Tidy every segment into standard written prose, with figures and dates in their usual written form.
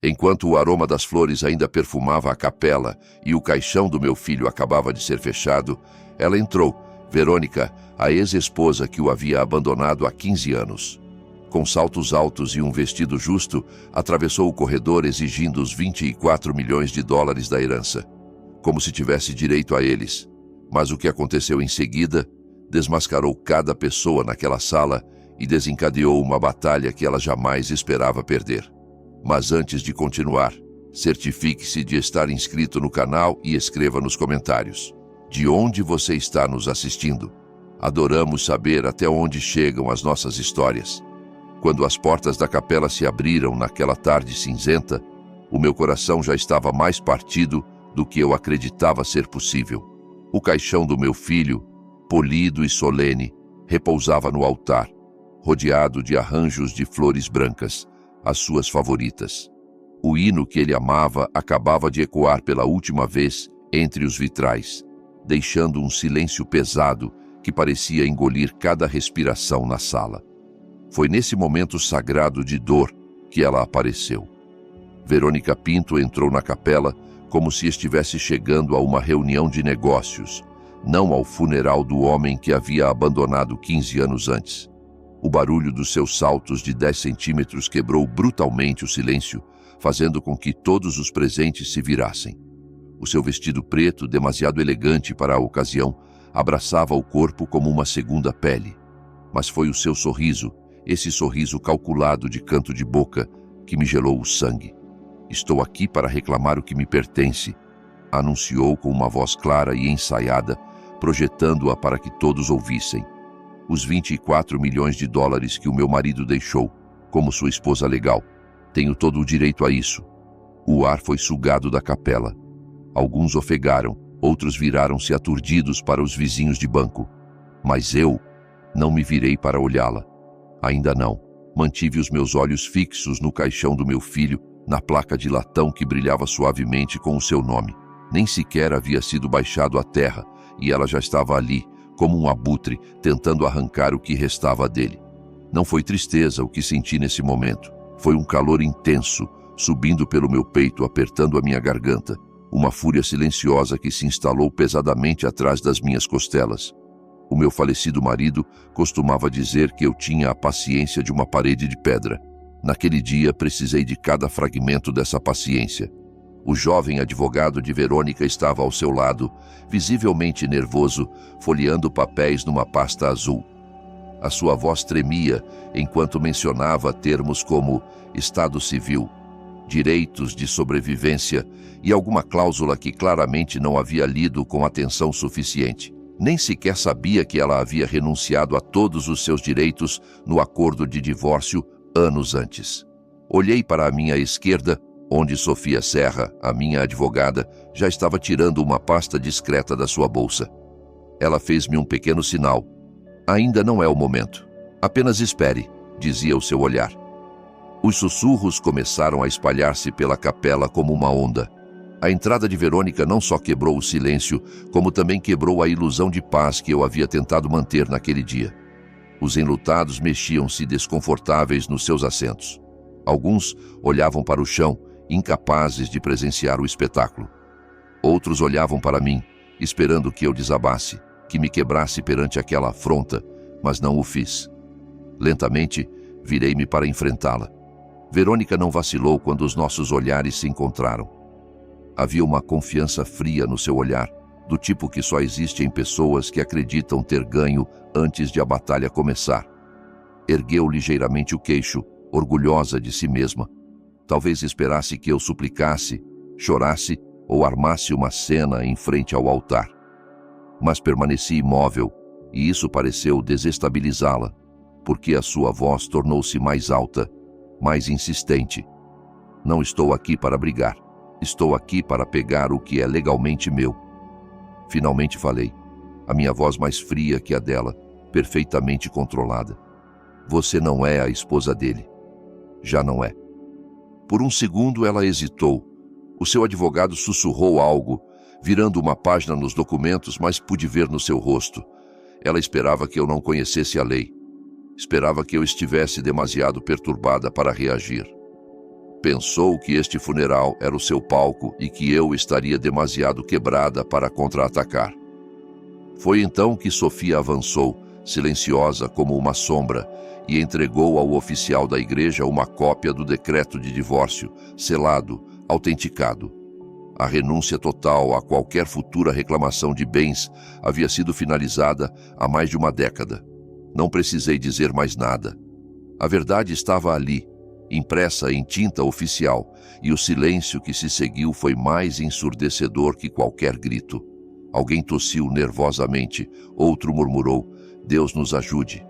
Enquanto o aroma das flores ainda perfumava a capela e o caixão do meu filho acabava de ser fechado, ela entrou, Verônica, a ex-esposa que o havia abandonado há 15 anos. Com saltos altos e um vestido justo, atravessou o corredor exigindo os 24 milhões de dólares da herança, como se tivesse direito a eles. Mas o que aconteceu em seguida desmascarou cada pessoa naquela sala e desencadeou uma batalha que ela jamais esperava perder. Mas antes de continuar, certifique-se de estar inscrito no canal e escreva nos comentários de onde você está nos assistindo. Adoramos saber até onde chegam as nossas histórias. Quando as portas da capela se abriram naquela tarde cinzenta, o meu coração já estava mais partido do que eu acreditava ser possível. O caixão do meu filho, polido e solene, repousava no altar, rodeado de arranjos de flores brancas, as suas favoritas. O hino que ele amava acabava de ecoar pela última vez entre os vitrais, deixando um silêncio pesado que parecia engolir cada respiração na sala. Foi nesse momento sagrado de dor que ela apareceu. Verônica Pinto entrou na capela como se estivesse chegando a uma reunião de negócios, não ao funeral do homem que havia abandonado 15 anos antes. O barulho dos seus saltos de 10 centímetros quebrou brutalmente o silêncio, fazendo com que todos os presentes se virassem. O seu vestido preto, demasiado elegante para a ocasião, abraçava o corpo como uma segunda pele. Mas foi o seu sorriso, esse sorriso calculado de canto de boca, que me gelou o sangue. "Estou aqui para reclamar o que me pertence", anunciou com uma voz clara e ensaiada, projetando-a para que todos ouvissem. "Os 24 milhões de dólares que o meu marido deixou, como sua esposa legal. Tenho todo o direito a isso." O ar foi sugado da capela. Alguns ofegaram, outros viraram-se aturdidos para os vizinhos de banco. Mas eu não me virei para olhá-la. Ainda não. Mantive os meus olhos fixos no caixão do meu filho, na placa de latão que brilhava suavemente com o seu nome. Nem sequer havia sido baixado à terra, e ela já estava ali, como um abutre, tentando arrancar o que restava dele. Não foi tristeza o que senti nesse momento. Foi um calor intenso, subindo pelo meu peito, apertando a minha garganta. Uma fúria silenciosa que se instalou pesadamente atrás das minhas costelas. O meu falecido marido costumava dizer que eu tinha a paciência de uma parede de pedra. Naquele dia, precisei de cada fragmento dessa paciência. O jovem advogado de Verônica estava ao seu lado, visivelmente nervoso, folheando papéis numa pasta azul. A sua voz tremia enquanto mencionava termos como Estado Civil, direitos de sobrevivência e alguma cláusula que claramente não havia lido com atenção suficiente. Nem sequer sabia que ela havia renunciado a todos os seus direitos no acordo de divórcio anos antes. Olhei para a minha esquerda, onde Sofia Serra, a minha advogada, já estava tirando uma pasta discreta da sua bolsa. Ela fez-me um pequeno sinal. "Ainda não é o momento. Apenas espere", dizia o seu olhar. Os sussurros começaram a espalhar-se pela capela como uma onda. A entrada de Verônica não só quebrou o silêncio, como também quebrou a ilusão de paz que eu havia tentado manter naquele dia. Os enlutados mexiam-se desconfortáveis nos seus assentos. Alguns olhavam para o chão, incapazes de presenciar o espetáculo. Outros olhavam para mim, esperando que eu desabasse, que me quebrasse perante aquela afronta, mas não o fiz. Lentamente, virei-me para enfrentá-la. Verônica não vacilou quando os nossos olhares se encontraram. Havia uma confiança fria no seu olhar, do tipo que só existe em pessoas que acreditam ter ganho antes de a batalha começar. Ergueu ligeiramente o queixo, orgulhosa de si mesma. Talvez esperasse que eu suplicasse, chorasse ou armasse uma cena em frente ao altar. Mas permaneci imóvel, e isso pareceu desestabilizá-la, porque a sua voz tornou-se mais alta, mais insistente. "Não estou aqui para brigar. Estou aqui para pegar o que é legalmente meu." Finalmente falei, a minha voz mais fria que a dela, perfeitamente controlada. "Você não é a esposa dele. Já não é." Por um segundo ela hesitou. O seu advogado sussurrou algo, virando uma página nos documentos, mas pude ver no seu rosto. Ela esperava que eu não conhecesse a lei. Esperava que eu estivesse demasiado perturbada para reagir. Pensou que este funeral era o seu palco e que eu estaria demasiado quebrada para contra-atacar. Foi então que Sofia avançou, silenciosa como uma sombra, e entregou ao oficial da igreja uma cópia do decreto de divórcio, selado, autenticado. A renúncia total a qualquer futura reclamação de bens havia sido finalizada há mais de uma década. Não precisei dizer mais nada. A verdade estava ali, impressa em tinta oficial, e o silêncio que se seguiu foi mais ensurdecedor que qualquer grito. Alguém tossiu nervosamente, outro murmurou: "Deus nos ajude."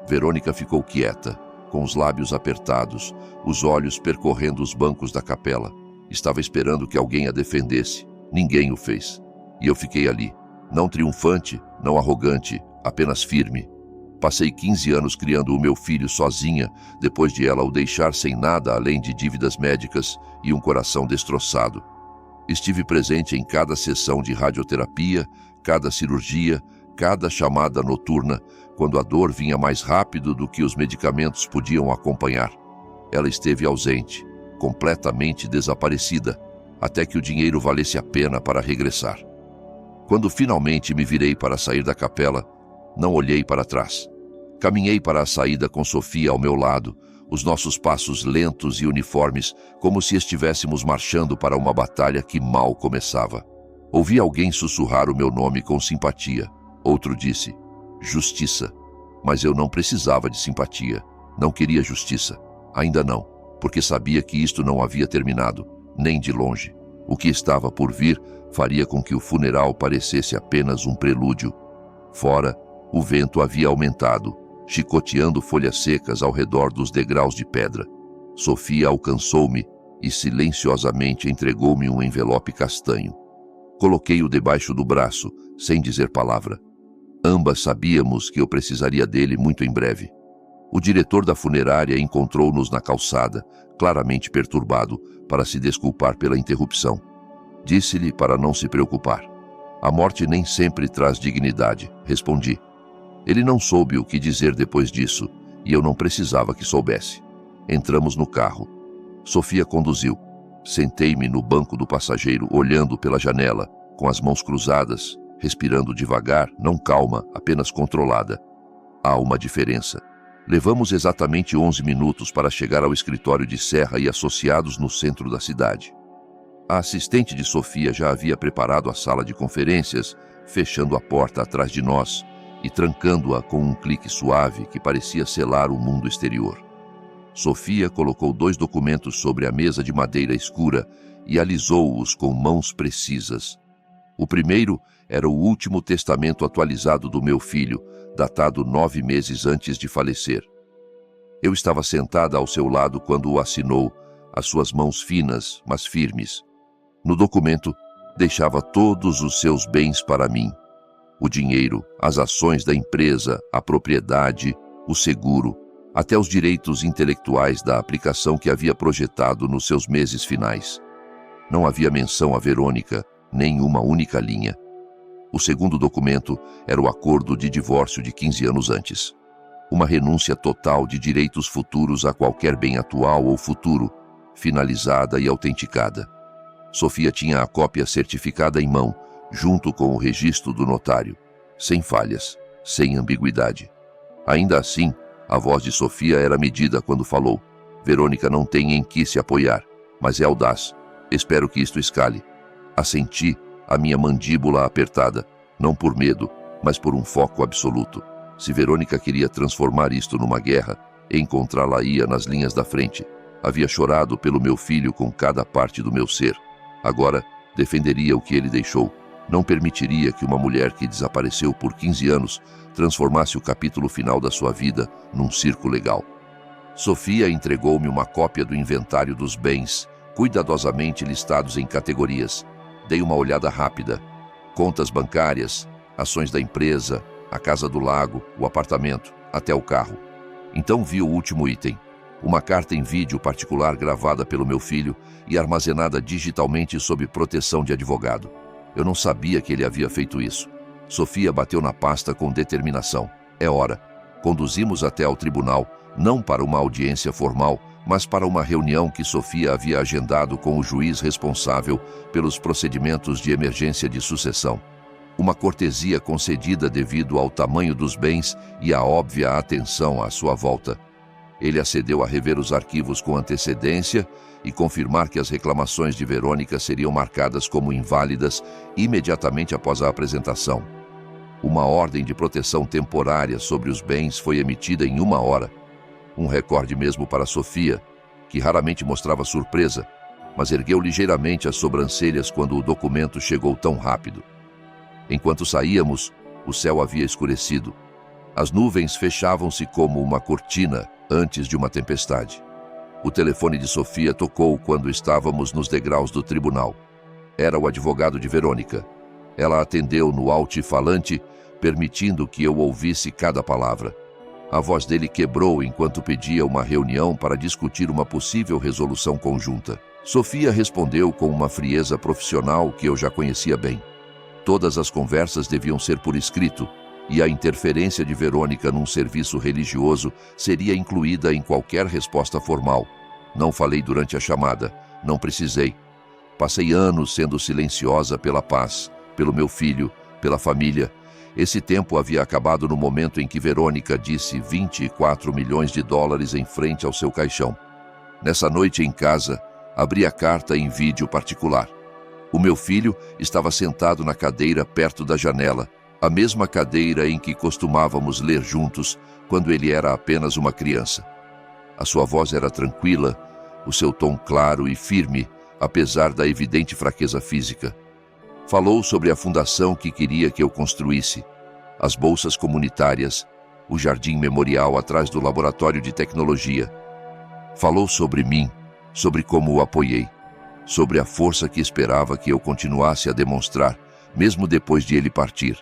Verônica ficou quieta, com os lábios apertados, os olhos percorrendo os bancos da capela. Estava esperando que alguém a defendesse. Ninguém o fez. E eu fiquei ali, não triunfante, não arrogante, apenas firme. Passei 15 anos criando o meu filho sozinha, depois de ela o deixar sem nada além de dívidas médicas e um coração destroçado. Estive presente em cada sessão de radioterapia, cada cirurgia, cada chamada noturna, quando a dor vinha mais rápido do que os medicamentos podiam acompanhar. Ela esteve ausente, completamente desaparecida, até que o dinheiro valesse a pena para regressar. Quando finalmente me virei para sair da capela, não olhei para trás. Caminhei para a saída com Sofia ao meu lado, os nossos passos lentos e uniformes, como se estivéssemos marchando para uma batalha que mal começava. Ouvi alguém sussurrar o meu nome com simpatia. Outro disse: "Justiça." Mas eu não precisava de simpatia. Não queria justiça. Ainda não, porque sabia que isto não havia terminado, nem de longe. O que estava por vir faria com que o funeral parecesse apenas um prelúdio. Fora, o vento havia aumentado, chicoteando folhas secas ao redor dos degraus de pedra. Sofia alcançou-me e silenciosamente entregou-me um envelope castanho. Coloquei-o debaixo do braço, sem dizer palavra. Ambas sabíamos que eu precisaria dele muito em breve. O diretor da funerária encontrou-nos na calçada, claramente perturbado, para se desculpar pela interrupção. Disse-lhe para não se preocupar. "A morte nem sempre traz dignidade", respondi. Ele não soube o que dizer depois disso, e eu não precisava que soubesse. Entramos no carro. Sofia conduziu. Sentei-me no banco do passageiro, olhando pela janela, com as mãos cruzadas, respirando devagar, não calma, apenas controlada. Há uma diferença. Levamos exatamente 11 minutos para chegar ao escritório de Serra e Associados no centro da cidade. A assistente de Sofia já havia preparado a sala de conferências, fechando a porta atrás de nós e trancando-a com um clique suave que parecia selar o mundo exterior. Sofia colocou 2 documentos sobre a mesa de madeira escura e alisou-os com mãos precisas. O primeiro era o último testamento atualizado do meu filho, datado 9 meses antes de falecer. Eu estava sentada ao seu lado quando o assinou, as suas mãos finas, mas firmes. No documento, deixava todos os seus bens para mim. O dinheiro, as ações da empresa, a propriedade, o seguro, até os direitos intelectuais da aplicação que havia projetado nos seus meses finais. Não havia menção a Verônica, nem uma única linha. O segundo documento era o acordo de divórcio de 15 anos antes. Uma renúncia total de direitos futuros a qualquer bem atual ou futuro, finalizada e autenticada. Sofia tinha a cópia certificada em mão, junto com o registro do notário, sem falhas, sem ambiguidade. Ainda assim, a voz de Sofia era medida quando falou: "Verônica não tem em que se apoiar, mas é audaz. Espero que isto escale." Assenti, a minha mandíbula apertada, não por medo, mas por um foco absoluto. Se Verônica queria transformar isto numa guerra, encontrá-la-ia nas linhas da frente. Havia chorado pelo meu filho com cada parte do meu ser. Agora, defenderia o que ele deixou. Não permitiria que uma mulher que desapareceu por 15 anos transformasse o capítulo final da sua vida num circo legal. Sofia entregou-me uma cópia do inventário dos bens, cuidadosamente listados em categorias. Dei uma olhada rápida. Contas bancárias, ações da empresa, a casa do lago, o apartamento, até o carro. Então vi o último item. Uma carta em vídeo particular gravada pelo meu filho e armazenada digitalmente sob proteção de advogado. Eu não sabia que ele havia feito isso. Sofia bateu na pasta com determinação. É hora. Conduzimos até ao tribunal, não para uma audiência formal, mas para uma reunião que Sofia havia agendado com o juiz responsável pelos procedimentos de emergência de sucessão. Uma cortesia concedida devido ao tamanho dos bens e à óbvia atenção à sua volta. Ele acedeu a rever os arquivos com antecedência e confirmar que as reclamações de Verônica seriam marcadas como inválidas imediatamente após a apresentação. Uma ordem de proteção temporária sobre os bens foi emitida em 1 hora. Um recorde mesmo para Sofia, que raramente mostrava surpresa, mas ergueu ligeiramente as sobrancelhas quando o documento chegou tão rápido. Enquanto saíamos, o céu havia escurecido. As nuvens fechavam-se como uma cortina antes de uma tempestade. O telefone de Sofia tocou quando estávamos nos degraus do tribunal. Era o advogado de Verônica. Ela atendeu no altifalante, permitindo que eu ouvisse cada palavra. A voz dele quebrou enquanto pedia uma reunião para discutir uma possível resolução conjunta. Sofia respondeu com uma frieza profissional que eu já conhecia bem. Todas as conversas deviam ser por escrito, e a interferência de Verônica num serviço religioso seria incluída em qualquer resposta formal. Não falei durante a chamada, não precisei. Passei anos sendo silenciosa pela paz, pelo meu filho, pela família. Esse tempo havia acabado no momento em que Verônica disse 24 milhões de dólares em frente ao seu caixão. Nessa noite em casa, abri a carta em vídeo particular. O meu filho estava sentado na cadeira perto da janela, a mesma cadeira em que costumávamos ler juntos quando ele era apenas uma criança. A sua voz era tranquila, o seu tom claro e firme, apesar da evidente fraqueza física. Falou sobre a fundação que queria que eu construísse, as bolsas comunitárias, o jardim memorial atrás do laboratório de tecnologia. Falou sobre mim, sobre como o apoiei, sobre a força que esperava que eu continuasse a demonstrar, mesmo depois de ele partir.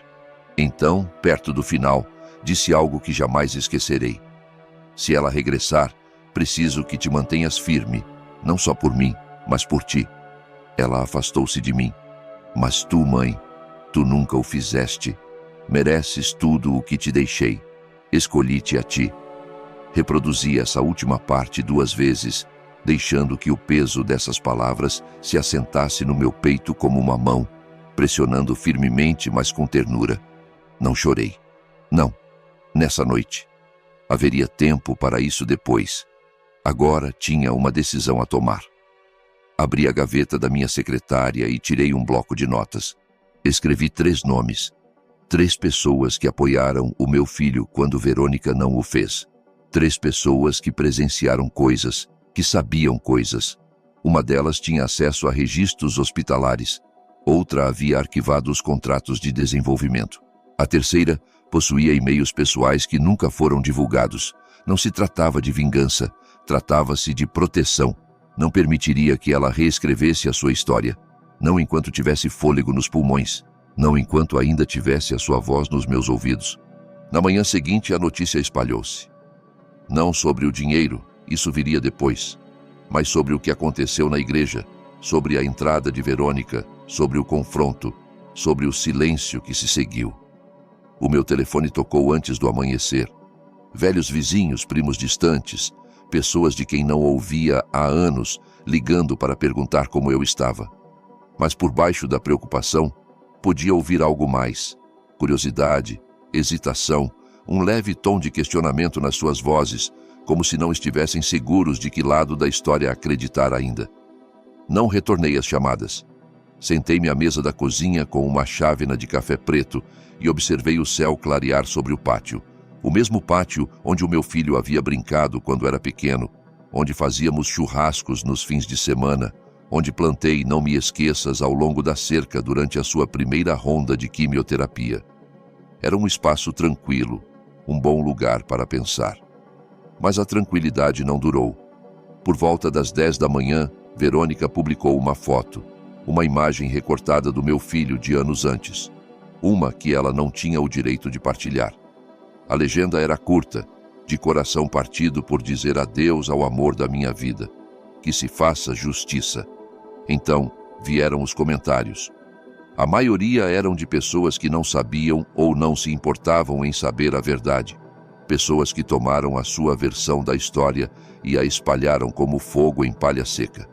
Então, perto do final, disse algo que jamais esquecerei. Se ela regressar, preciso que te mantenhas firme, não só por mim, mas por ti. Ela afastou-se de mim. Mas tu, mãe, tu nunca o fizeste. Mereces tudo o que te deixei. Escolhi-te a ti. Reproduzi essa última parte 2 vezes, deixando que o peso dessas palavras se assentasse no meu peito como uma mão, pressionando firmemente, mas com ternura. Não chorei. Não. Nessa noite. Haveria tempo para isso depois. Agora tinha uma decisão a tomar. Abri a gaveta da minha secretária e tirei um bloco de notas. Escrevi 3 nomes. 3 pessoas que apoiaram o meu filho quando Verônica não o fez. 3 pessoas que presenciaram coisas, que sabiam coisas. Uma delas tinha acesso a registros hospitalares. Outra havia arquivado os contratos de desenvolvimento. A terceira possuía e-mails pessoais que nunca foram divulgados. Não se tratava de vingança, tratava-se de proteção. Não permitiria que ela reescrevesse a sua história. Não enquanto tivesse fôlego nos pulmões. Não enquanto ainda tivesse a sua voz nos meus ouvidos. Na manhã seguinte, a notícia espalhou-se. Não sobre o dinheiro, isso viria depois, mas sobre o que aconteceu na igreja, sobre a entrada de Verônica, sobre o confronto, sobre o silêncio que se seguiu. O meu telefone tocou antes do amanhecer. Velhos vizinhos, primos distantes, pessoas de quem não ouvia há anos, ligando para perguntar como eu estava. Mas por baixo da preocupação, podia ouvir algo mais. Curiosidade, hesitação, um leve tom de questionamento nas suas vozes, como se não estivessem seguros de que lado da história acreditar ainda. Não retornei às chamadas. Sentei-me à mesa da cozinha com uma chávena de café preto e observei o céu clarear sobre o pátio. O mesmo pátio onde o meu filho havia brincado quando era pequeno, onde fazíamos churrascos nos fins de semana, onde plantei Não Me Esqueças ao longo da cerca durante a sua primeira ronda de quimioterapia. Era um espaço tranquilo, um bom lugar para pensar. Mas a tranquilidade não durou. Por volta das 10 da manhã, Verônica publicou uma foto, uma imagem recortada do meu filho de anos antes, uma que ela não tinha o direito de partilhar. A legenda era curta, de coração partido por dizer adeus ao amor da minha vida. Que se faça justiça. Então vieram os comentários. A maioria eram de pessoas que não sabiam ou não se importavam em saber a verdade. pessoas que tomaram a sua versão da história e a espalharam como fogo em palha seca.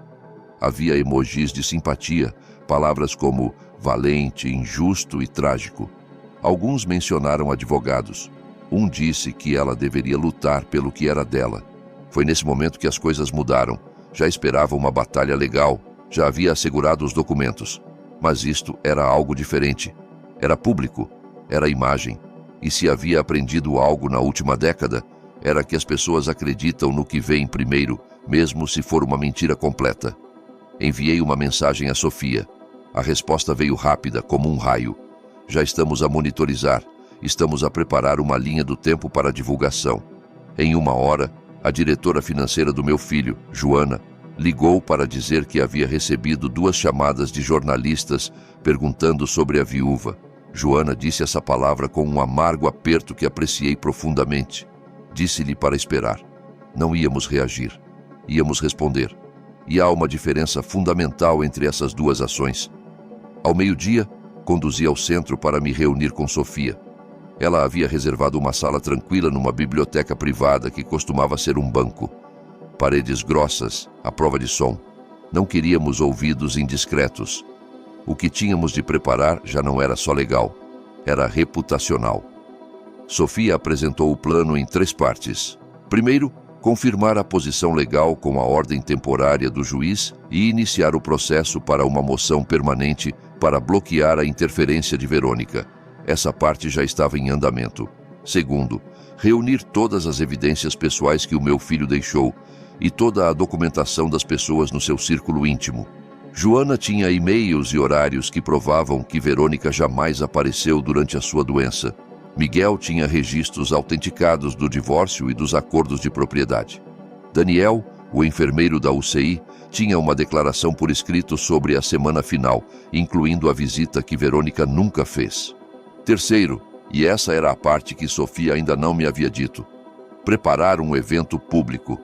Havia emojis de simpatia, palavras como valente, injusto e trágico. Alguns mencionaram advogados. Um disse que ela deveria lutar pelo que era dela. Foi nesse momento que as coisas mudaram. Já esperava uma batalha legal, já havia assegurado os documentos. Mas isto era algo diferente. Era público, era imagem. E se havia aprendido algo na última década, era que as pessoas acreditam no que veem primeiro, mesmo se for uma mentira completa. Enviei uma mensagem a Sofia. A resposta veio rápida, como um raio. Já estamos a monitorizar. Estamos a preparar uma linha do tempo para divulgação. Em 1 hora, a diretora financeira do meu filho, Joana, ligou para dizer que havia recebido 2 chamadas de jornalistas perguntando sobre a viúva. Joana disse essa palavra com um amargo aperto que apreciei profundamente. Disse-lhe para esperar. Não íamos reagir. Íamos responder. E há uma diferença fundamental entre essas 2 ações. Ao meio-dia, conduzi ao centro para me reunir com Sofia. Ela havia reservado uma sala tranquila numa biblioteca privada que costumava ser um banco. Paredes grossas, à prova de som. Não queríamos ouvidos indiscretos. O que tínhamos de preparar já não era só legal, era reputacional. Sofia apresentou o plano em 3 partes. Primeiro, confirmar a posição legal com a ordem temporária do juiz e iniciar o processo para uma moção permanente para bloquear a interferência de Verônica. Essa parte já estava em andamento. Segundo, reunir todas as evidências pessoais que o meu filho deixou e toda a documentação das pessoas no seu círculo íntimo. Joana tinha e-mails e horários que provavam que Verônica jamais apareceu durante a sua doença. Miguel tinha registros autenticados do divórcio e dos acordos de propriedade. Daniel, o enfermeiro da UCI, tinha uma declaração por escrito sobre a semana final, incluindo a visita que Verônica nunca fez. Terceiro, e essa era a parte que Sofia ainda não me havia dito, preparar um evento público.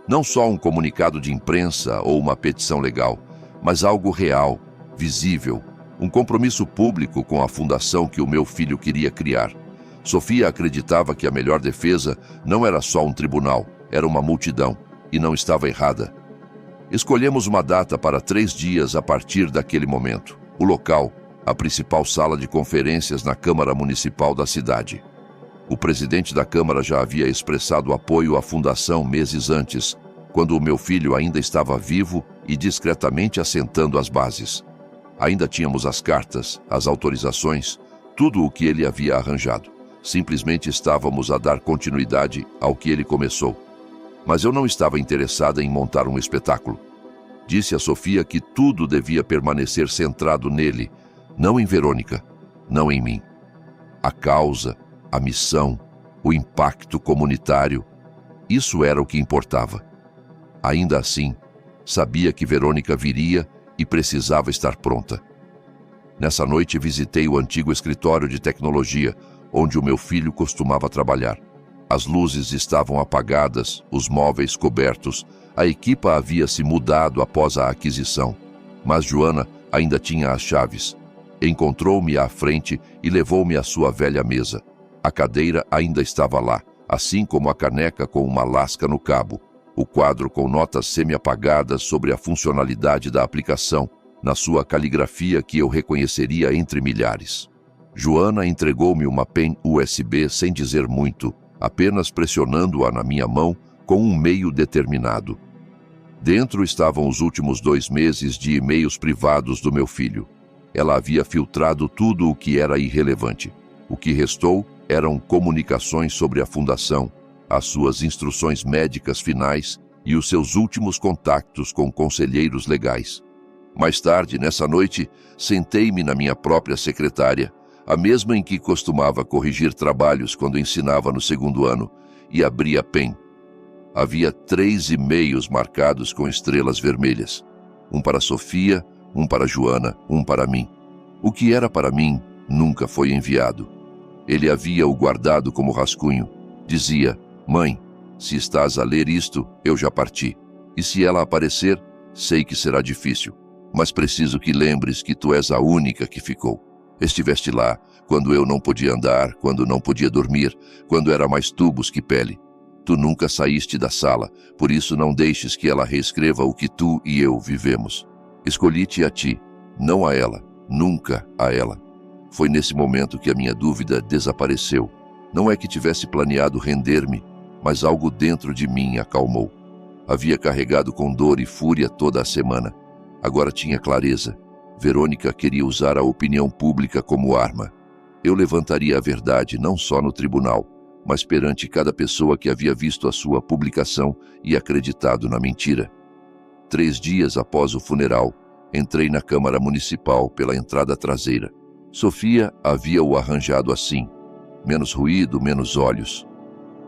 Não só um comunicado de imprensa ou uma petição legal, mas algo real, visível, um compromisso público com a fundação que o meu filho queria criar. Sofia acreditava que a melhor defesa não era só um tribunal, era uma multidão, e não estava errada. Escolhemos uma data para 3 dias a partir daquele momento. O local, a principal sala de conferências na Câmara Municipal da cidade. O presidente da Câmara já havia expressado apoio à fundação meses antes, quando o meu filho ainda estava vivo e discretamente assentando as bases. Ainda tínhamos as cartas, as autorizações, tudo o que ele havia arranjado. Simplesmente estávamos a dar continuidade ao que ele começou. Mas eu não estava interessada em montar um espetáculo. Disse a Sofia que tudo devia permanecer centrado nele, não em Verônica, não em mim. A causa, a missão, o impacto comunitário, isso era o que importava. Ainda assim, sabia que Verônica viria e precisava estar pronta. Nessa noite visitei o antigo escritório de tecnologia, onde o meu filho costumava trabalhar. As luzes estavam apagadas, os móveis cobertos, a equipa havia se mudado após a aquisição. Mas Joana ainda tinha as chaves. Encontrou-me à frente e levou-me à sua velha mesa. A cadeira ainda estava lá, assim como a caneca com uma lasca no cabo. O quadro com notas semi-apagadas sobre a funcionalidade da aplicação, na sua caligrafia que eu reconheceria entre milhares. Joana entregou-me uma pen USB sem dizer muito, apenas pressionando-a na minha mão com um meio determinado. Dentro estavam os últimos 2 meses de e-mails privados do meu filho. Ela havia filtrado tudo o que era irrelevante. O que restou eram comunicações sobre a fundação, as suas instruções médicas finais e os seus últimos contatos com conselheiros legais. Mais tarde, nessa noite, sentei-me na minha própria secretária, a mesma em que costumava corrigir trabalhos quando ensinava no 2º ano, e abri a pen. Havia 3 e-mails marcados com estrelas vermelhas. Um para Sofia, um para Joana, um para mim. O que era para mim nunca foi enviado. Ele havia-o guardado como rascunho. Dizia: mãe, se estás a ler isto, eu já parti. E se ela aparecer, sei que será difícil, mas preciso que lembres que tu és a única que ficou. Estiveste lá quando eu não podia andar, quando não podia dormir, quando era mais tubos que pele. Tu nunca saíste da sala, por isso não deixes que ela reescreva o que tu e eu vivemos. Escolhi-te a ti, não a ela, nunca a ela. Foi nesse momento que a minha dúvida desapareceu. Não é que tivesse planeado render-me, mas algo dentro de mim acalmou. Havia carregado com dor e fúria toda a semana. Agora tinha clareza. Verônica queria usar a opinião pública como arma. Eu levantaria a verdade não só no tribunal, mas perante cada pessoa que havia visto a sua publicação e acreditado na mentira. 3 dias após o funeral, entrei na Câmara Municipal pela entrada traseira. Sofia havia-o arranjado assim. Menos ruído, menos olhos.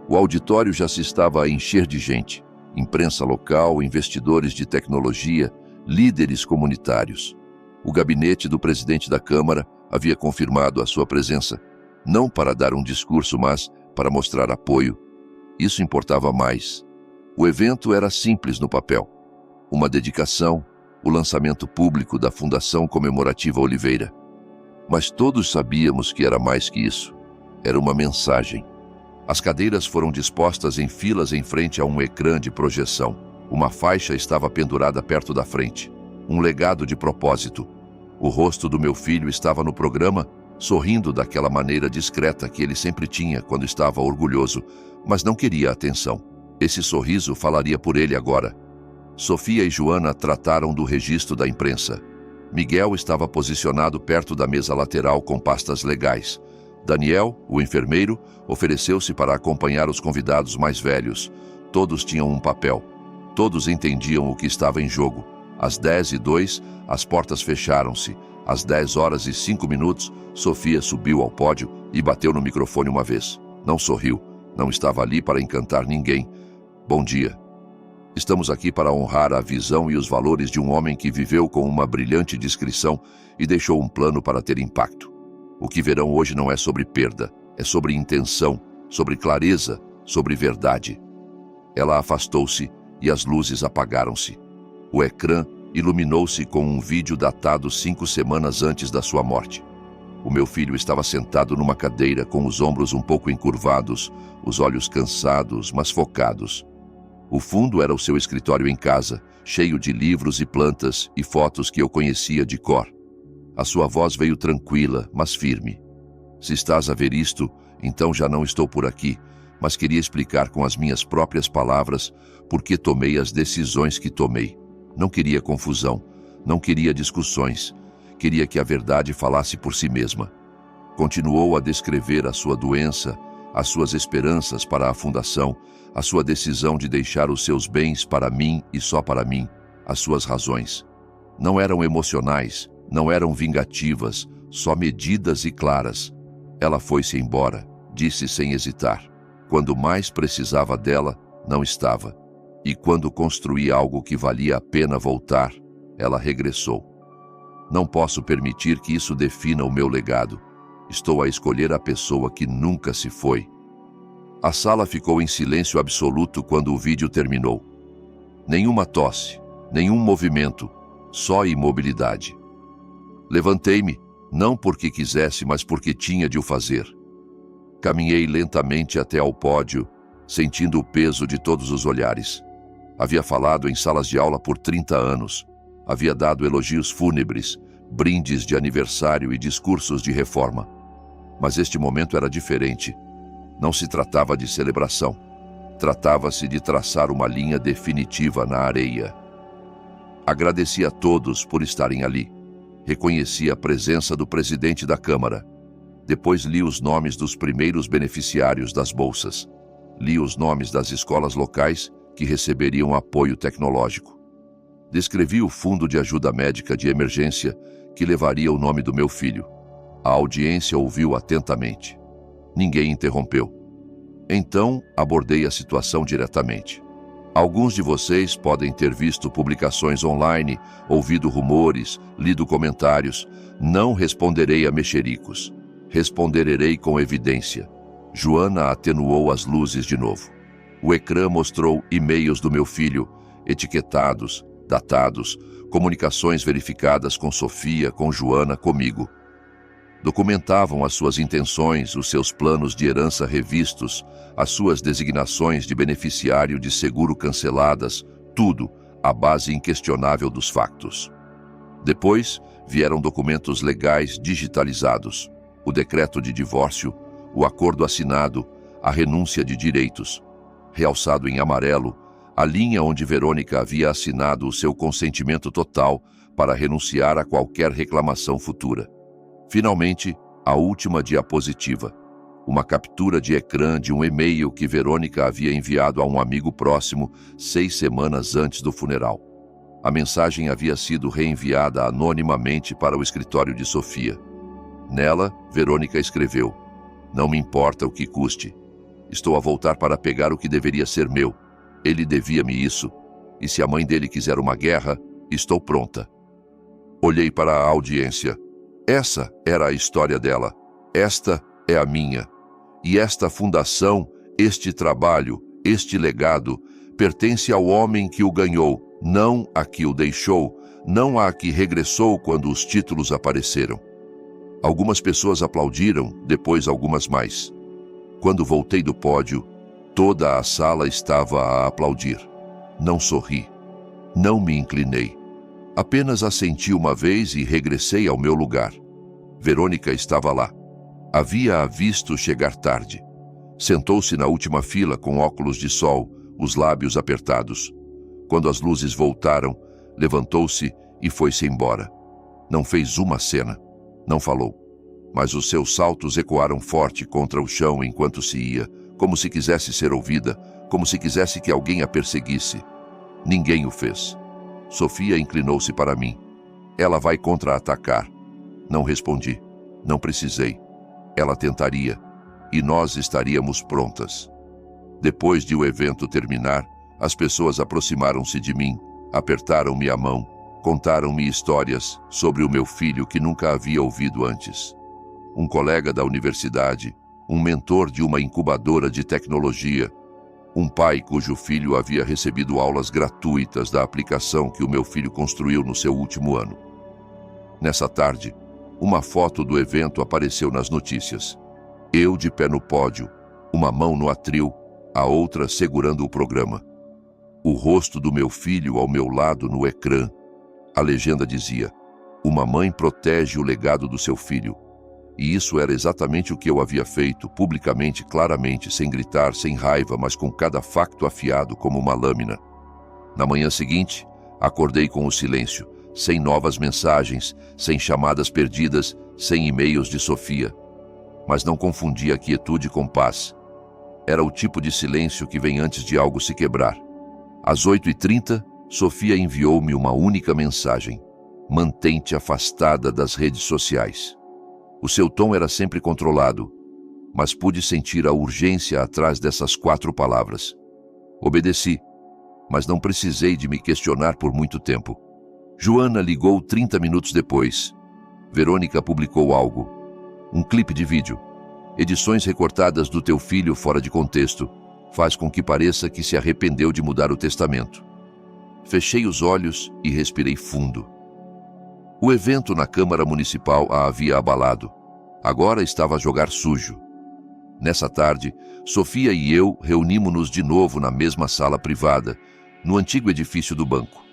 O auditório já se estava a encher de gente. Imprensa local, investidores de tecnologia, líderes comunitários. O gabinete do presidente da Câmara havia confirmado a sua presença, não para dar um discurso, mas para mostrar apoio. Isso importava mais. O evento era simples no papel. Uma dedicação, o lançamento público da Fundação Comemorativa Oliveira. Mas todos sabíamos que era mais que isso. Era uma mensagem. As cadeiras foram dispostas em filas em frente a um ecrã de projeção. Uma faixa estava pendurada perto da frente. Um legado de propósito. O rosto do meu filho estava no programa, sorrindo daquela maneira discreta que ele sempre tinha quando estava orgulhoso, mas não queria atenção. Esse sorriso falaria por ele agora. Sofia e Joana trataram do registro da imprensa. Miguel estava posicionado perto da mesa lateral com pastas legais. Daniel, o enfermeiro, ofereceu-se para acompanhar os convidados mais velhos. Todos tinham um papel. Todos entendiam o que estava em jogo. Às 10h02, as portas fecharam-se. Às 10h05, Sofia subiu ao pódio e bateu no microfone uma vez. Não sorriu. Não estava ali para encantar ninguém. Bom dia. Estamos aqui para honrar a visão e os valores de um homem que viveu com uma brilhante discrição e deixou um plano para ter impacto. O que verão hoje não é sobre perda, é sobre intenção, sobre clareza, sobre verdade. Ela afastou-se e as luzes apagaram-se. O ecrã iluminou-se com um vídeo datado 5 semanas antes da sua morte. O meu filho estava sentado numa cadeira com os ombros um pouco encurvados, os olhos cansados, mas focados. O fundo era o seu escritório em casa, cheio de livros e plantas e fotos que eu conhecia de cor. A sua voz veio tranquila, mas firme. Se estás a ver isto, então já não estou por aqui, mas queria explicar com as minhas próprias palavras por que tomei as decisões que tomei. Não queria confusão, não queria discussões, queria que a verdade falasse por si mesma. Continuou a descrever a sua doença, as suas esperanças para a fundação, a sua decisão de deixar os seus bens para mim e só para mim, as suas razões. Não eram emocionais, não eram vingativas, só medidas e claras. Ela foi-se embora, disse sem hesitar. Quando mais precisava dela, não estava. E quando construí algo que valia a pena voltar, ela regressou. Não posso permitir que isso defina o meu legado. Estou a escolher a pessoa que nunca se foi. A sala ficou em silêncio absoluto quando o vídeo terminou. Nenhuma tosse, nenhum movimento, só imobilidade. Levantei-me, não porque quisesse, mas porque tinha de o fazer. Caminhei lentamente até ao pódio, sentindo o peso de todos os olhares. Havia falado em salas de aula por 30 anos. Havia dado elogios fúnebres, brindes de aniversário e discursos de reforma. Mas este momento era diferente. Não se tratava de celebração. Tratava-se de traçar uma linha definitiva na areia. Agradeci a todos por estarem ali. Reconheci a presença do presidente da Câmara. Depois li os nomes dos primeiros beneficiários das bolsas. Li os nomes das escolas locais que receberiam apoio tecnológico. Descrevi o fundo de ajuda médica de emergência que levaria o nome do meu filho. A audiência ouviu atentamente. Ninguém interrompeu. Então, abordei a situação diretamente. Alguns de vocês podem ter visto publicações online, ouvido rumores, lido comentários. Não responderei a mexericos. Responderei com evidência. Joana atenuou as luzes de novo. O ecrã mostrou e-mails do meu filho, etiquetados, datados, comunicações verificadas com Sofia, com Joana, comigo. Documentavam as suas intenções, os seus planos de herança revistos, as suas designações de beneficiário de seguro canceladas, tudo à base inquestionável dos factos. Depois, vieram documentos legais digitalizados, o decreto de divórcio, o acordo assinado, a renúncia de direitos. Realçado em amarelo, a linha onde Verônica havia assinado o seu consentimento total para renunciar a qualquer reclamação futura. Finalmente, a última diapositiva, uma captura de ecrã de um e-mail que Verônica havia enviado a um amigo próximo 6 semanas antes do funeral. A mensagem havia sido reenviada anonimamente para o escritório de Sofia. Nela, Verônica escreveu: "Não me importa o que custe. Estou a voltar para pegar o que deveria ser meu. Ele devia-me isso. E se a mãe dele quiser uma guerra, estou pronta." Olhei para a audiência. Essa era a história dela. Esta é a minha. E esta fundação, este trabalho, este legado, pertence ao homem que o ganhou, não a que o deixou, não a que regressou quando os títulos apareceram. Algumas pessoas aplaudiram, depois algumas mais. Quando voltei do pódio, toda a sala estava a aplaudir. Não sorri. Não me inclinei. Apenas assenti uma vez e regressei ao meu lugar. Verônica estava lá. Havia-a visto chegar tarde. Sentou-se na última fila com óculos de sol, os lábios apertados. Quando as luzes voltaram, levantou-se e foi-se embora. Não fez uma cena. Não falou. Mas os seus saltos ecoaram forte contra o chão enquanto se ia, como se quisesse ser ouvida, como se quisesse que alguém a perseguisse. Ninguém o fez. Sofia inclinou-se para mim. Ela vai contra-atacar. Não respondi. Não precisei. Ela tentaria. E nós estaríamos prontas. Depois de o evento terminar, as pessoas aproximaram-se de mim, apertaram-me a mão, contaram-me histórias sobre o meu filho que nunca havia ouvido antes. Um colega da universidade, um mentor de uma incubadora de tecnologia, um pai cujo filho havia recebido aulas gratuitas da aplicação que o meu filho construiu no seu último ano. Nessa tarde, uma foto do evento apareceu nas notícias. Eu de pé no pódio, uma mão no atril, a outra segurando o programa. O rosto do meu filho ao meu lado no ecrã. A legenda dizia: "Uma mãe protege o legado do seu filho." E isso era exatamente o que eu havia feito, publicamente, claramente, sem gritar, sem raiva, mas com cada facto afiado como uma lâmina. Na manhã seguinte, acordei com o silêncio, sem novas mensagens, sem chamadas perdidas, sem e-mails de Sofia. Mas não confundi a quietude com paz. Era o tipo de silêncio que vem antes de algo se quebrar. Às 8h30, Sofia enviou-me uma única mensagem: "Mantém-te afastada das redes sociais." O seu tom era sempre controlado, mas pude sentir a urgência atrás dessas 4 palavras. Obedeci, mas não precisei de me questionar por muito tempo. Joana ligou 30 minutos depois. Verônica publicou algo. Um clipe de vídeo. Edições recortadas do teu filho fora de contexto. Faz com que pareça que se arrependeu de mudar o testamento. Fechei os olhos e respirei fundo. O evento na Câmara Municipal a havia abalado. Agora estava a jogar sujo. Nessa tarde, Sofia e eu reunimos-nos de novo na mesma sala privada, no antigo edifício do banco.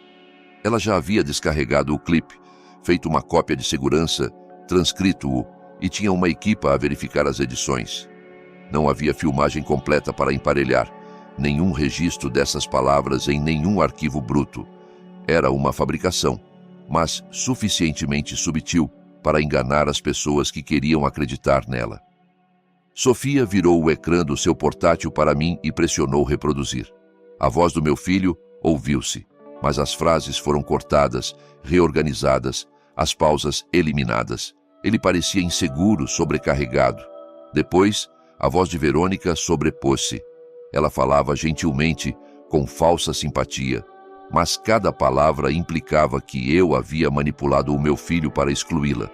Ela já havia descarregado o clipe, feito uma cópia de segurança, transcrito-o e tinha uma equipa a verificar as edições. Não havia filmagem completa para emparelhar, nenhum registro dessas palavras em nenhum arquivo bruto. Era uma fabricação, mas suficientemente subtil para enganar as pessoas que queriam acreditar nela. Sofia virou o ecrã do seu portátil para mim e pressionou reproduzir. A voz do meu filho ouviu-se, mas as frases foram cortadas, reorganizadas, as pausas eliminadas. Ele parecia inseguro, sobrecarregado. Depois, a voz de Verônica sobrepôs-se. Ela falava gentilmente, com falsa simpatia, mas cada palavra implicava que eu havia manipulado o meu filho para excluí-la.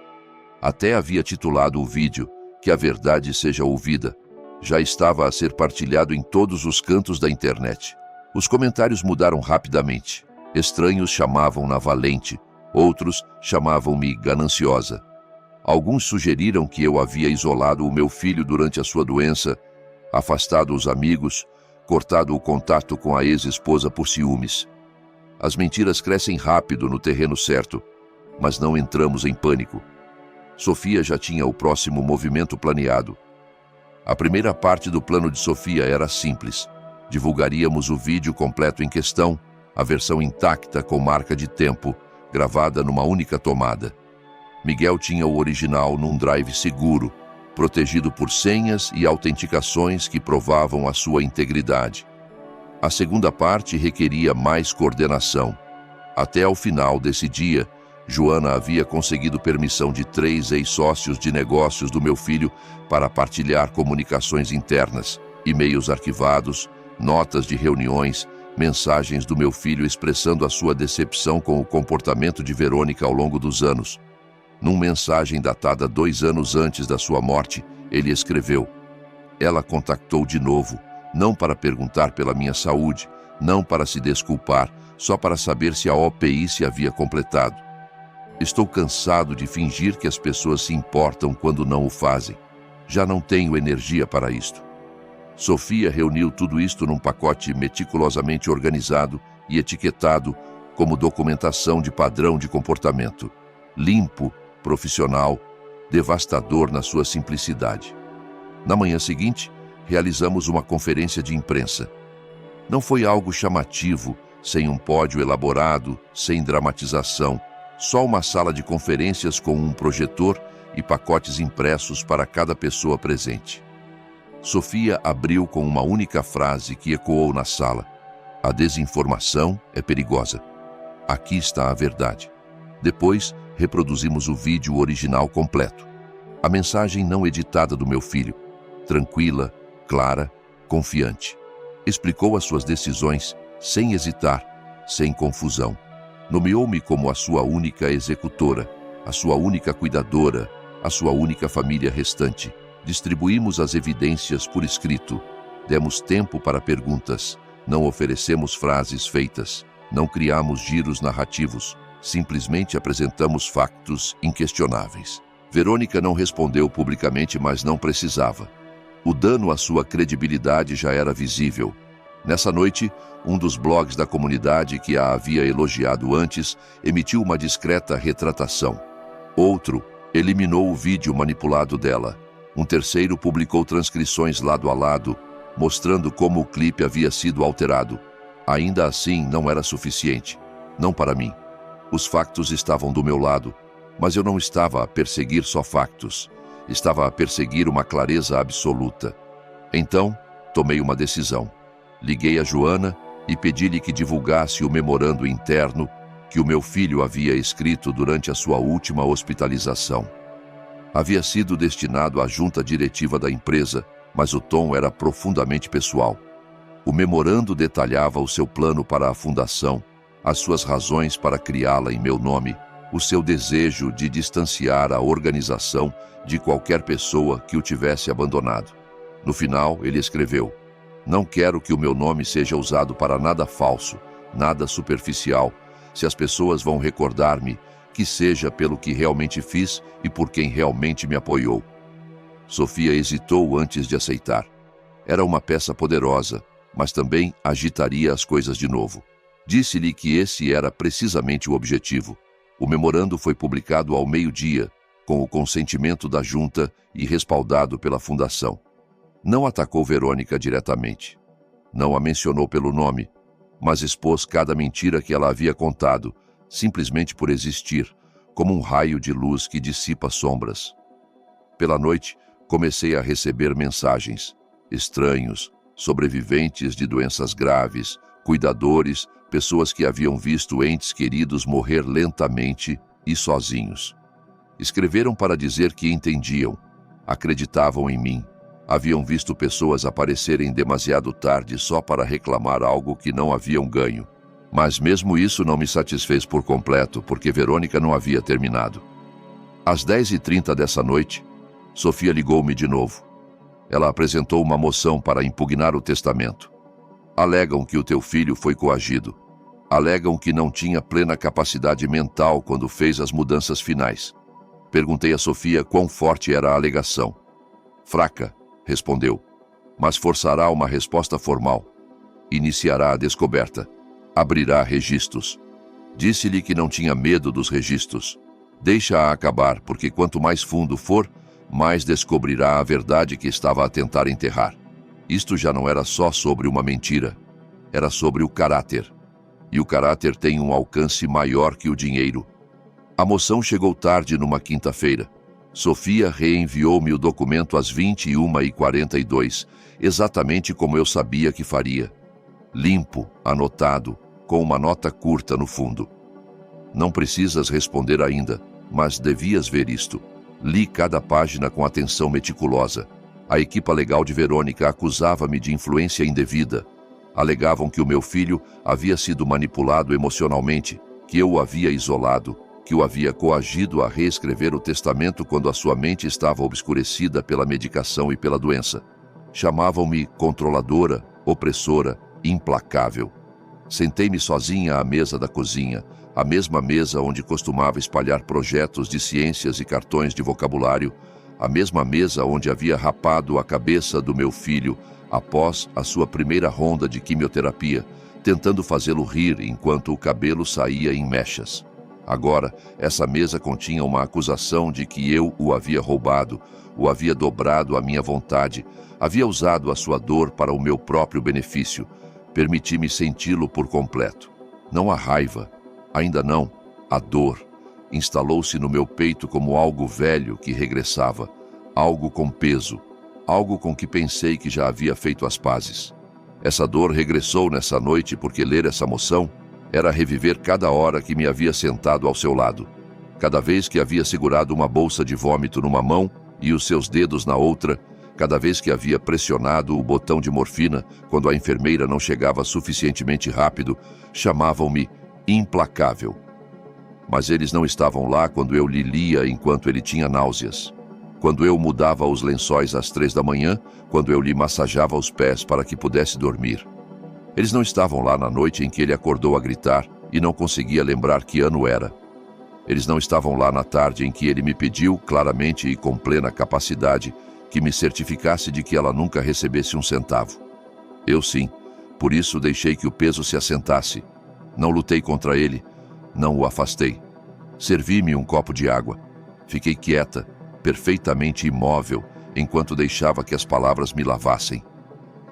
Até havia titulado o vídeo "Que a verdade seja ouvida." Já estava a ser partilhado em todos os cantos da internet. Os comentários mudaram rapidamente. Estranhos chamavam-na valente, outros chamavam-me gananciosa. Alguns sugeriram que eu havia isolado o meu filho durante a sua doença, afastado os amigos, cortado o contato com a ex-esposa por ciúmes. As mentiras crescem rápido no terreno certo, mas não entramos em pânico. Sofia já tinha o próximo movimento planeado. A primeira parte do plano de Sofia era simples. Divulgaríamos o vídeo completo em questão, a versão intacta com marca de tempo, gravada numa única tomada. Miguel tinha o original num drive seguro, protegido por senhas e autenticações que provavam a sua integridade. A segunda parte requeria mais coordenação. Até ao final desse dia, Joana havia conseguido permissão de 3 ex-sócios de negócios do meu filho para partilhar comunicações internas, e-mails arquivados, notas de reuniões, mensagens do meu filho expressando a sua decepção com o comportamento de Verônica ao longo dos anos. Numa mensagem datada 2 anos antes da sua morte, ele escreveu: "Ela contactou de novo, não para perguntar pela minha saúde, não para se desculpar, só para saber se a OPI se havia completado. Estou cansado de fingir que as pessoas se importam quando não o fazem. Já não tenho energia para isto." Sofia reuniu tudo isto num pacote meticulosamente organizado e etiquetado como documentação de padrão de comportamento. Limpo, profissional, devastador na sua simplicidade. Na manhã seguinte, realizamos uma conferência de imprensa. Não foi algo chamativo, sem um pódio elaborado, sem dramatização, só uma sala de conferências com um projetor e pacotes impressos para cada pessoa presente. Sofia abriu com uma única frase que ecoou na sala: "A desinformação é perigosa. Aqui está a verdade." Depois, reproduzimos o vídeo original completo. A mensagem não editada do meu filho, tranquila, clara, confiante. Explicou as suas decisões sem hesitar, sem confusão. Nomeou-me como a sua única executora, a sua única cuidadora, a sua única família restante. Distribuímos as evidências por escrito. Demos tempo para perguntas. Não oferecemos frases feitas. Não criamos giros narrativos. Simplesmente apresentamos factos inquestionáveis. Verônica não respondeu publicamente, mas não precisava. O dano à sua credibilidade já era visível. Nessa noite, um dos blogs da comunidade que a havia elogiado antes emitiu uma discreta retratação. Outro eliminou o vídeo manipulado dela. Um terceiro publicou transcrições lado a lado, mostrando como o clipe havia sido alterado. Ainda assim, não era suficiente. Não para mim. Os factos estavam do meu lado, mas eu não estava a perseguir só factos. Estava a perseguir uma clareza absoluta. Então, tomei uma decisão. Liguei a Joana e pedi-lhe que divulgasse o memorando interno que o meu filho havia escrito durante a sua última hospitalização. Havia sido destinado à junta diretiva da empresa, mas o tom era profundamente pessoal. O memorando detalhava o seu plano para a fundação, as suas razões para criá-la em meu nome, o seu desejo de distanciar a organização de qualquer pessoa que o tivesse abandonado. No final, ele escreveu: "Não quero que o meu nome seja usado para nada falso, nada superficial. Se as pessoas vão recordar-me, que seja pelo que realmente fiz e por quem realmente me apoiou." Sofia hesitou antes de aceitar. Era uma peça poderosa, mas também agitaria as coisas de novo. Disse-lhe que esse era precisamente o objetivo. O memorando foi publicado ao meio-dia, com o consentimento da junta e respaldado pela fundação. Não atacou Verônica diretamente. Não a mencionou pelo nome, mas expôs cada mentira que ela havia contado, simplesmente por existir, como um raio de luz que dissipa sombras. Pela noite, comecei a receber mensagens. Estranhos, sobreviventes de doenças graves, cuidadores, pessoas que haviam visto entes queridos morrer lentamente e sozinhos. Escreveram para dizer que entendiam, acreditavam em mim. Haviam visto pessoas aparecerem demasiado tarde só para reclamar algo que não haviam ganho. Mas mesmo isso não me satisfez por completo, porque Verônica não havia terminado. Às 10h30 dessa noite, Sofia ligou-me de novo. Ela apresentou uma moção para impugnar o testamento. Alegam que o teu filho foi coagido. Alegam que não tinha plena capacidade mental quando fez as mudanças finais. Perguntei a Sofia quão forte era a alegação. Fraca, respondeu, mas forçará uma resposta formal. Iniciará a descoberta. Abrirá registros. Disse-lhe que não tinha medo dos registros. Deixa-a acabar, porque quanto mais fundo for, mais descobrirá a verdade que estava a tentar enterrar. Isto já não era só sobre uma mentira. Era sobre o caráter. E o caráter tem um alcance maior que o dinheiro. A moção chegou tarde numa quinta-feira. Sofia reenviou-me o documento às 21h42, exatamente como eu sabia que faria. Limpo, anotado, com uma nota curta no fundo. Não precisas responder ainda, mas devias ver isto. Li cada página com atenção meticulosa. A equipa legal de Verônica acusava-me de influência indevida. Alegavam que o meu filho havia sido manipulado emocionalmente, que eu o havia isolado, que o havia coagido a reescrever o testamento quando a sua mente estava obscurecida pela medicação e pela doença. Chamavam-me controladora, opressora, implacável. Sentei-me sozinha à mesa da cozinha, a mesma mesa onde costumava espalhar projetos de ciências e cartões de vocabulário, a mesma mesa onde havia rapado a cabeça do meu filho após a sua primeira ronda de quimioterapia, tentando fazê-lo rir enquanto o cabelo saía em mechas. Agora, essa mesa continha uma acusação de que eu o havia roubado, o havia dobrado à minha vontade, havia usado a sua dor para o meu próprio benefício. Permiti-me senti-lo por completo. Não a raiva, ainda não, a dor. Instalou-se no meu peito como algo velho que regressava, algo com peso, algo com que pensei que já havia feito as pazes. Essa dor regressou nessa noite porque ler essa moção era reviver cada hora que me havia sentado ao seu lado, cada vez que havia segurado uma bolsa de vômito numa mão e os seus dedos na outra, cada vez que havia pressionado o botão de morfina quando a enfermeira não chegava suficientemente rápido, chamavam-me implacável. Mas eles não estavam lá quando eu lhe lia enquanto ele tinha náuseas, quando eu mudava os lençóis às 3 da manhã, quando eu lhe massageava os pés para que pudesse dormir. Eles não estavam lá na noite em que ele acordou a gritar e não conseguia lembrar que ano era. Eles não estavam lá na tarde em que ele me pediu, claramente e com plena capacidade, que me certificasse de que ela nunca recebesse um centavo. Eu sim, por isso deixei que o peso se assentasse. Não lutei contra ele, não o afastei. Servi-me um copo de água. Fiquei quieta, perfeitamente imóvel, enquanto deixava que as palavras me lavassem.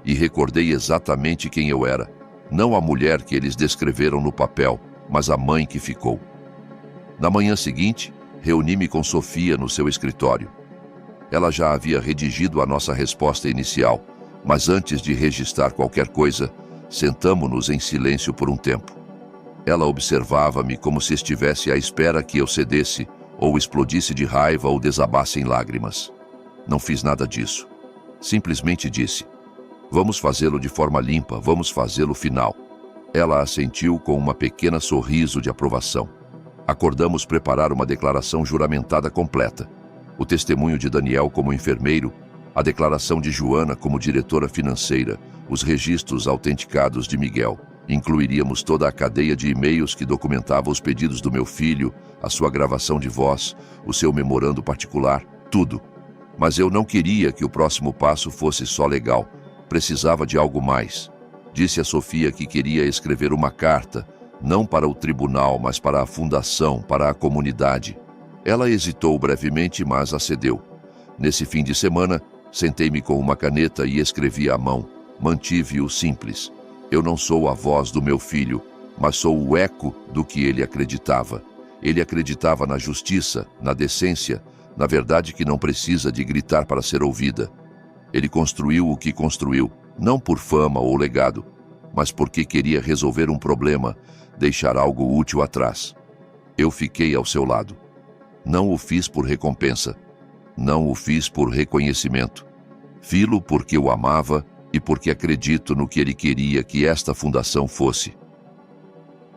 E recordei exatamente quem eu era, não a mulher que eles descreveram no papel, mas a mãe que ficou. Na manhã seguinte, reuni-me com Sofia no seu escritório. Ela já havia redigido a nossa resposta inicial, mas antes de registrar qualquer coisa, sentamo-nos em silêncio por um tempo. Ela observava-me como se estivesse à espera que eu cedesse, ou explodisse de raiva ou desabasse em lágrimas. Não fiz nada disso. Simplesmente disse: "Vamos fazê-lo de forma limpa, vamos fazê-lo final." Ela assentiu com uma pequena sorriso de aprovação. Acordamos preparar uma declaração juramentada completa. O testemunho de Daniel como enfermeiro, a declaração de Joana como diretora financeira, os registros autenticados de Miguel. Incluiríamos toda a cadeia de e-mails que documentava os pedidos do meu filho, a sua gravação de voz, o seu memorando particular, tudo. Mas eu não queria que o próximo passo fosse só legal. Precisava de algo mais. Disse a Sofia que queria escrever uma carta, não para o tribunal, mas para a fundação, para a comunidade. Ela hesitou brevemente, mas acedeu. Nesse fim de semana, sentei-me com uma caneta e escrevi à mão. Mantive-o simples. Eu não sou a voz do meu filho, mas sou o eco do que ele acreditava. Ele acreditava na justiça, na decência, na verdade que não precisa de gritar para ser ouvida. Ele construiu o que construiu, não por fama ou legado, mas porque queria resolver um problema, deixar algo útil atrás. Eu fiquei ao seu lado. Não o fiz por recompensa. Não o fiz por reconhecimento. Fi-lo porque o amava e porque acredito no que ele queria que esta fundação fosse.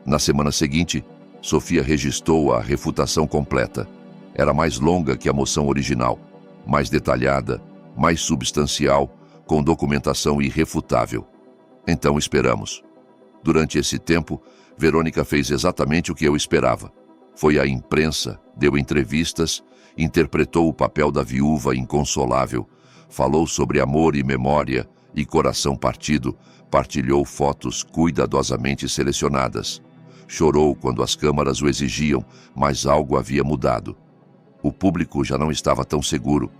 Na semana seguinte, Sofia registrou a refutação completa. Era mais longa que a moção original, mais detalhada, mais substancial, com documentação irrefutável. Então esperamos. Durante esse tempo, Verônica fez exatamente o que eu esperava. Foi à imprensa, deu entrevistas interpretou o papel da viúva inconsolável, falou sobre amor e memória e coração partido, partilhou fotos cuidadosamente selecionadas. Chorou quando as câmaras o exigiam, mas algo havia mudado. O público já não estava tão seguro.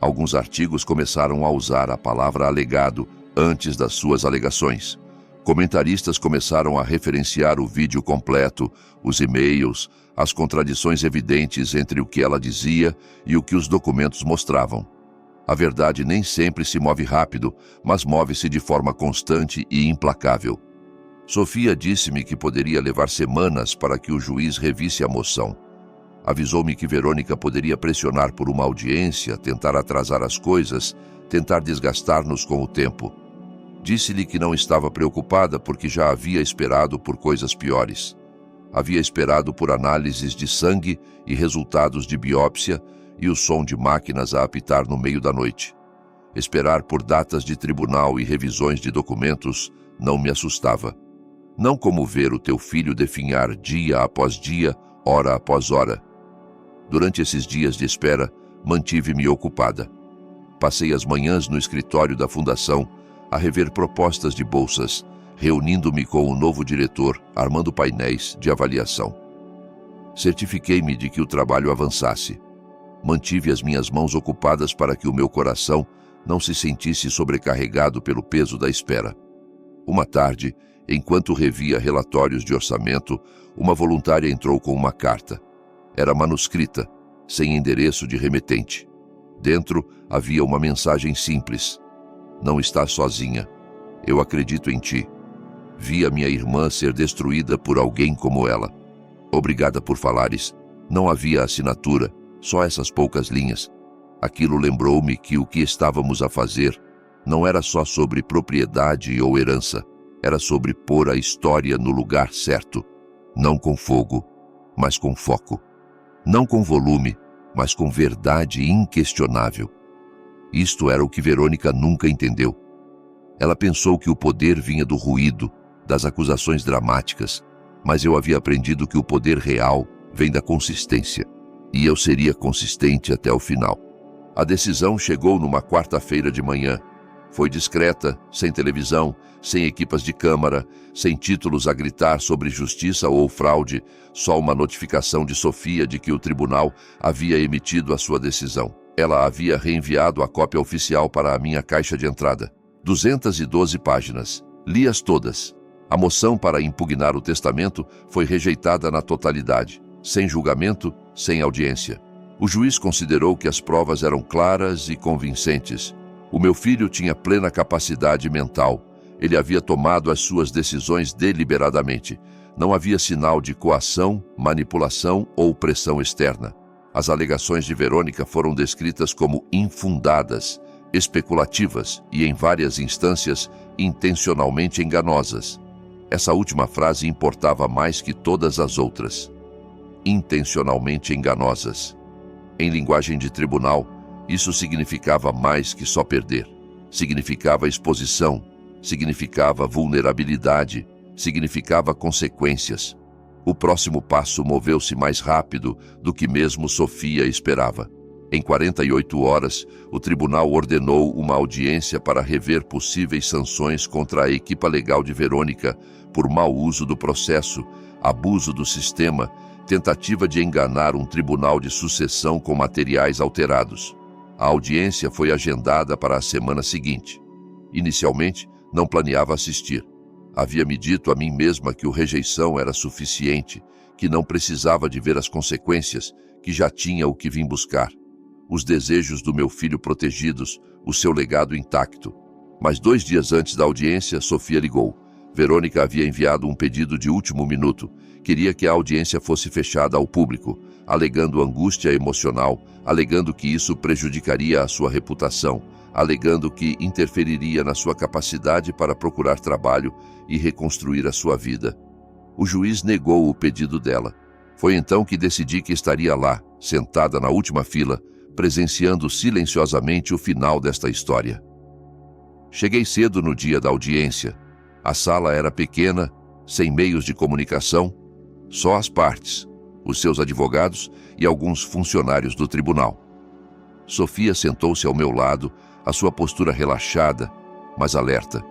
Alguns artigos começaram a usar a palavra alegado antes das suas alegações. Comentaristas começaram a referenciar o vídeo completo, os e-mails, as contradições evidentes entre o que ela dizia e o que os documentos mostravam. A verdade nem sempre se move rápido, mas move-se de forma constante e implacável. Sofia disse-me que poderia levar semanas para que o juiz revisse a moção. Avisou-me que Verônica poderia pressionar por uma audiência, tentar atrasar as coisas, tentar desgastar-nos com o tempo. Disse-lhe que não estava preocupada porque já havia esperado por coisas piores. Havia esperado por análises de sangue e resultados de biópsia e o som de máquinas a apitar no meio da noite. Esperar por datas de tribunal e revisões de documentos não me assustava. Não como ver o teu filho definhar dia após dia, hora após hora. Durante esses dias de espera, mantive-me ocupada. Passei as manhãs no escritório da fundação a rever propostas de bolsas, reunindo-me com o novo diretor, armando painéis de avaliação. Certifiquei-me de que o trabalho avançasse. Mantive as minhas mãos ocupadas para que o meu coração não se sentisse sobrecarregado pelo peso da espera. Uma tarde, enquanto revia relatórios de orçamento, uma voluntária entrou com uma carta. Era manuscrita, sem endereço de remetente. Dentro havia uma mensagem simples. Não estás sozinha. Eu acredito em ti. Vi a minha irmã ser destruída por alguém como ela. Obrigada por falares. Não havia assinatura, só essas poucas linhas. Aquilo lembrou-me que o que estávamos a fazer não era só sobre propriedade ou herança. Era sobre pôr a história no lugar certo. Não com fogo, mas com foco. Não com volume, mas com verdade inquestionável. Isto era o que Verônica nunca entendeu. Ela pensou que o poder vinha do ruído, das acusações dramáticas, mas eu havia aprendido que o poder real vem da consistência, e eu seria consistente até o final. A decisão chegou numa quarta-feira de manhã. Foi discreta, sem televisão, sem equipas de câmara, sem títulos a gritar sobre justiça ou fraude, só uma notificação de Sofia de que o tribunal havia emitido a sua decisão. Ela havia reenviado a cópia oficial para a minha caixa de entrada. 212 páginas. Li-as todas. A moção para impugnar o testamento foi rejeitada na totalidade, sem julgamento, sem audiência. O juiz considerou que as provas eram claras e convincentes. O meu filho tinha plena capacidade mental. Ele havia tomado as suas decisões deliberadamente. Não havia sinal de coação, manipulação ou pressão externa. As alegações de Verônica foram descritas como infundadas, especulativas e, em várias instâncias, intencionalmente enganosas. Essa última frase importava mais que todas as outras. Intencionalmente enganosas. Em linguagem de tribunal, isso significava mais que só perder. Significava exposição, significava vulnerabilidade, significava consequências. O próximo passo moveu-se mais rápido do que mesmo Sofia esperava. Em 48 horas, o tribunal ordenou uma audiência para rever possíveis sanções contra a equipa legal de Verônica por mau uso do processo, abuso do sistema, tentativa de enganar um tribunal de sucessão com materiais alterados. A audiência foi agendada para a semana seguinte. Inicialmente, não planeava assistir. Havia-me dito a mim mesma que o rejeição era suficiente, que não precisava de ver as consequências, que já tinha o que vim buscar. Os desejos do meu filho protegidos, o seu legado intacto. Mas 2 dias antes da audiência, Sofia ligou. Verônica havia enviado um pedido de último minuto. Queria que a audiência fosse fechada ao público, alegando angústia emocional, alegando que isso prejudicaria a sua reputação, alegando que interferiria na sua capacidade para procurar trabalho e reconstruir a sua vida. O juiz negou o pedido dela. Foi então que decidi que estaria lá, sentada na última fila, presenciando silenciosamente o final desta história. Cheguei cedo no dia da audiência. A sala era pequena, sem meios de comunicação, só as partes. os seus advogados e alguns funcionários do tribunal. Sofia sentou-se ao meu lado, a sua postura relaxada, mas alerta.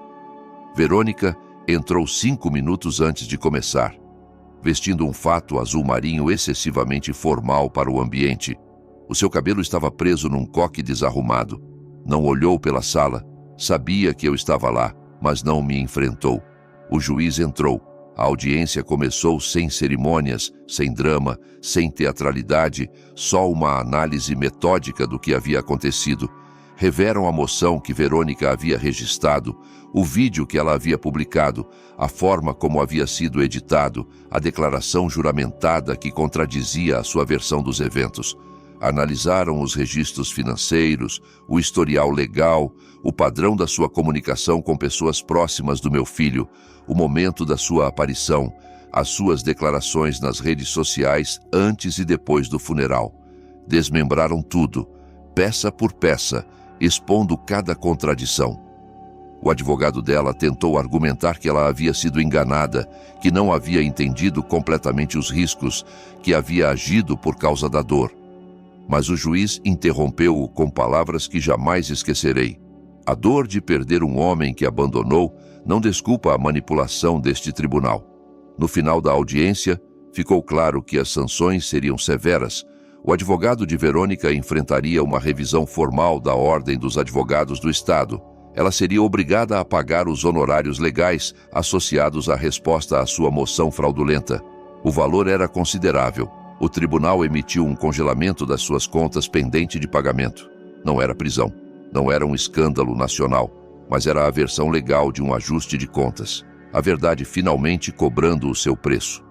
Verônica entrou 5 minutos antes de começar, vestindo um fato azul marinho excessivamente formal para o ambiente. O seu cabelo estava preso num coque desarrumado. Não olhou pela sala, sabia que eu estava lá, mas não me enfrentou. O juiz entrou. A audiência começou sem cerimônias, sem drama, sem teatralidade, só uma análise metódica do que havia acontecido. Reveram a moção que Verônica havia registrado, o vídeo que ela havia publicado, a forma como havia sido editado, a declaração juramentada que contradizia a sua versão dos eventos. Analisaram os registros financeiros, o historial legal, o padrão da sua comunicação com pessoas próximas do meu filho, o momento da sua aparição, as suas declarações nas redes sociais antes e depois do funeral. Desmembraram tudo, peça por peça, expondo cada contradição. O advogado dela tentou argumentar que ela havia sido enganada, que não havia entendido completamente os riscos, que havia agido por causa da dor. Mas o juiz interrompeu-o com palavras que jamais esquecerei. A dor de perder um homem que abandonou não desculpa a manipulação deste tribunal. No final da audiência, ficou claro que as sanções seriam severas. O advogado de Verônica enfrentaria uma revisão formal da Ordem dos Advogados do Estado. Ela seria obrigada a pagar os honorários legais associados à resposta à sua moção fraudulenta. O valor era considerável. O tribunal emitiu um congelamento das suas contas pendente de pagamento. Não era prisão, não era um escândalo nacional, mas era a versão legal de um ajuste de contas. A verdade finalmente cobrando o seu preço.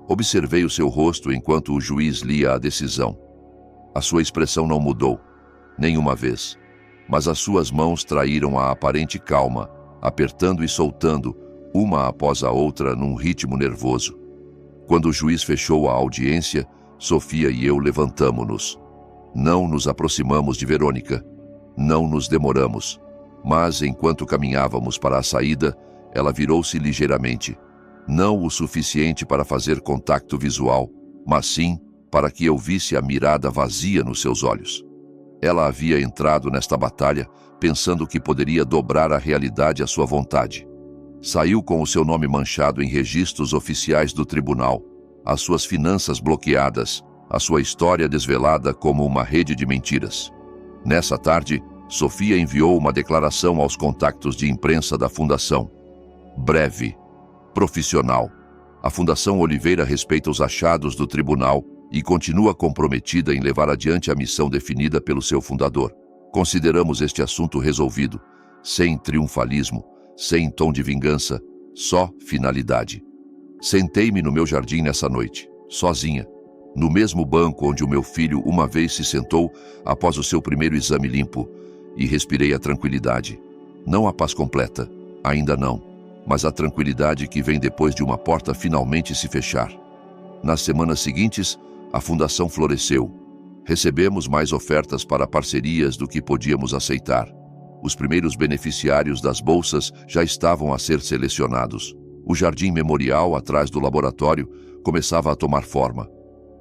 Observei o seu rosto enquanto o juiz lia a decisão. A sua expressão não mudou, nenhuma vez, mas as suas mãos traíram a aparente calma, apertando e soltando, uma após a outra num ritmo nervoso. Quando o juiz fechou a audiência, Sofia e eu levantamo-nos. Não nos aproximamos de Verônica. Não nos demoramos. Mas, enquanto caminhávamos para a saída, ela virou-se ligeiramente. Não o suficiente para fazer contato visual, mas sim para que eu visse a mirada vazia nos seus olhos. Ela havia entrado nesta batalha pensando que poderia dobrar a realidade à sua vontade. Saiu com o seu nome manchado em registros oficiais do tribunal, as suas finanças bloqueadas, a sua história desvelada como uma rede de mentiras. Nessa tarde, Sofia enviou uma declaração aos contactos de imprensa da Fundação. Breve, profissional. A Fundação Oliveira respeita os achados do tribunal e continua comprometida em levar adiante a missão definida pelo seu fundador. Consideramos este assunto resolvido, sem triunfalismo, sem tom de vingança, só finalidade. Sentei-me no meu jardim nessa noite, sozinha, no mesmo banco onde o meu filho uma vez se sentou após o seu primeiro exame limpo, e respirei a tranquilidade. Não a paz completa, ainda não, mas a tranquilidade que vem depois de uma porta finalmente se fechar. Nas semanas seguintes, a fundação floresceu. Recebemos mais ofertas para parcerias do que podíamos aceitar. Os primeiros beneficiários das bolsas já estavam a ser selecionados. O jardim memorial atrás do laboratório começava a tomar forma.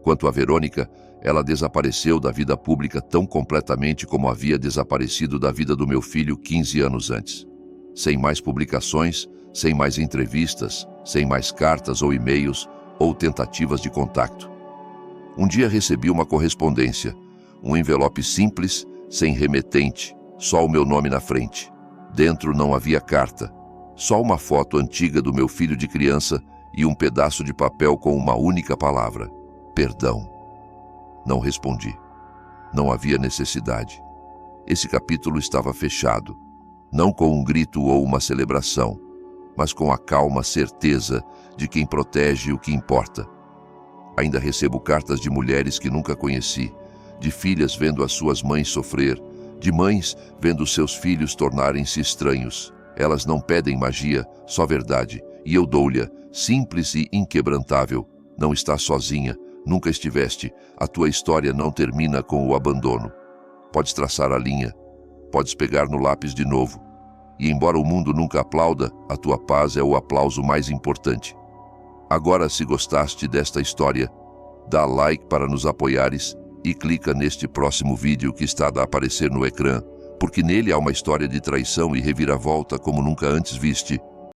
Quanto a Verônica, ela desapareceu da vida pública tão completamente como havia desaparecido da vida do meu filho 15 anos antes. Sem mais publicações, sem mais entrevistas, sem mais cartas ou e-mails ou tentativas de contato. Um dia recebi uma correspondência, um envelope simples, sem remetente, só o meu nome na frente. Dentro não havia carta, só uma foto antiga do meu filho de criança e um pedaço de papel com uma única palavra: perdão. Não respondi. Não havia necessidade. Esse capítulo estava fechado, não com um grito ou uma celebração, mas com a calma certeza de quem protege o que importa. Ainda recebo cartas de mulheres que nunca conheci, de filhas vendo as suas mães sofrer, de mães vendo seus filhos tornarem-se estranhos. Elas não pedem magia, só verdade, e eu dou-lhe, simples e inquebrantável. Não estás sozinha, nunca estiveste, a tua história não termina com o abandono. Podes traçar a linha, podes pegar no lápis de novo. E embora o mundo nunca aplauda, a tua paz é o aplauso mais importante. Agora, se gostaste desta história, dá like para nos apoiares e clica neste próximo vídeo que está a aparecer no ecrã, porque nele há uma história de traição e reviravolta como nunca antes viste.